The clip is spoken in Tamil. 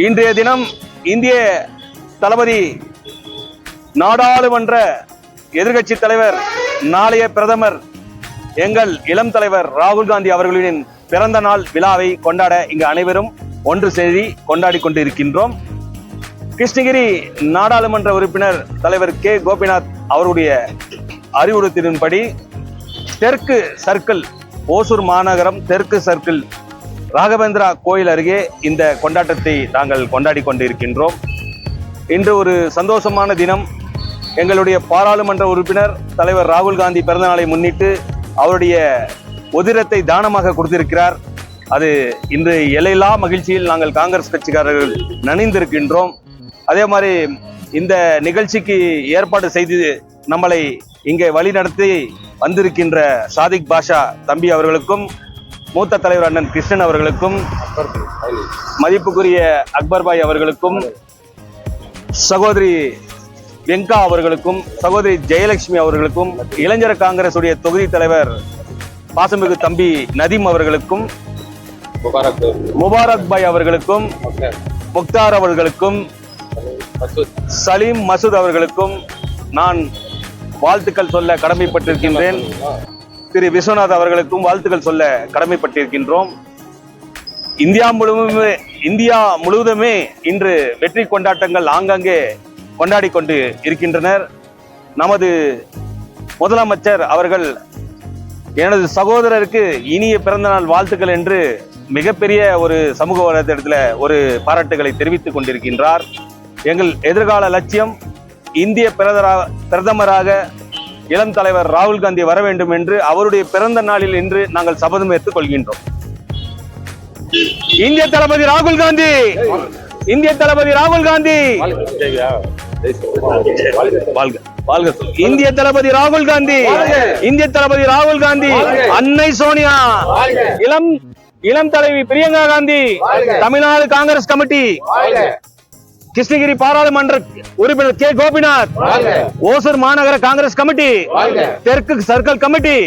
இன்றைய தினம் இந்திய தளபதி நாடாளுமன்ற எதிர்கட்சி தலைவர், நாளைய பிரதமர், எங்கள் இளம் தலைவர் ராகுல் காந்தி அவர்களின் பிறந்த நாள் விழாவை கொண்டாட இங்கு அனைவரும் ஒன்று சேரி கொண்டாடி கொண்டிருக்கின்றோம். கிருஷ்ணகிரி நாடாளுமன்ற உறுப்பினர் தலைவர் கே கோபிநாத் அவருடைய அறிவுறுத்தலின்படி தெற்கு சர்க்கிள், ஓசூர் மாநகரம் தெற்கு சர்க்கிள் ராகவேந்திரா கோயில் அருகே இந்த கொண்டாட்டத்தை நாங்கள் கொண்டாடி கொண்டிருக்கின்றோம். இன்று ஒரு சந்தோஷமான தினம். எங்களுடைய பாராளுமன்ற உறுப்பினர் தலைவர் ராகுல் காந்தி பிறந்த நாளை முன்னிட்டு அவருடைய உதிரத்தை தானமாக கொடுத்திருக்கிறார். அது இன்று எல்லையில்லா மகிழ்ச்சியில் நாங்கள் காங்கிரஸ் கட்சிக்காரர்கள் நனைந்திருக்கின்றோம். அதே மாதிரி இந்த நிகழ்ச்சிக்கு ஏற்பாடு செய்து நம்மளை இங்கே வழிநடத்தி வந்திருக்கின்ற சாதிக் பாஷா தம்பி அவர்களுக்கும், மூத்த தலைவர் அண்ணன் கிருஷ்ணன் அவர்களுக்கும், மதிப்புக்குரிய அக்பர் பாய் அவர்களுக்கும், சகோதரி வெங்கா அவர்களுக்கும், சகோதரி ஜெயலட்சுமி அவர்களுக்கும், இளைஞர் காங்கிரஸ் உடைய தொகுதி தலைவர் பாசமிகு தம்பி நதீம் அவர்களுக்கும், முபாரக் பாய் அவர்களுக்கும், முக்தார் அவர்களுக்கும், சலீம் மசூத் அவர்களுக்கும் நான் வாழ்த்துக்கள் சொல்ல கடமைப்பட்டிருக்கின்றேன். திரு விஸ்வநாத் அவர்களுக்கும் வாழ்த்துக்கள் சொல்ல கடமைப்பட்டிருக்கின்றோம். இந்தியா முழுவதுமே இன்று வெற்றி கொண்டாட்டங்கள் ஆங்காங்கே கொண்டாடி கொண்டு இருக்கின்றனர். நமது முதலமைச்சர் அவர்கள் எனது சகோதரருக்கு இனிய பிறந்தநாள் வாழ்த்துக்கள் என்று மிகப்பெரிய ஒரு சமூக வலைதளத்தில் ஒரு பாராட்டுகளை தெரிவித்துக் கொண்டிருக்கின்றார். எங்கள் எதிர்கால லட்சியம் இந்திய பிரதமராக இளம் தலைவர் ராகுல் காந்தி வர வேண்டும் என்று அவருடைய பிறந்த நாளில் இன்று நாங்கள் சபதம் ஏற்றுக் கொள்கின்றோம். இந்திய தளபதி ராகுல் காந்தி, இந்திய தளபதி ராகுல் காந்தி, இந்திய தளபதி ராகுல் காந்தி, இந்திய தளபதி ராகுல் காந்தி, அன்னை சோனியா, இளம் தலைவி பிரியங்கா காந்தி, தமிழ்நாடு காங்கிரஸ் கமிட்டி, கிருஷ்ணகிரி பாராளுமன்ற உறுப்பினர் கே கோபிநாத், ஓசூர் மாநகர காங்கிரஸ் கமிட்டி, தெற்கு சர்க்கிள் கமிட்டி.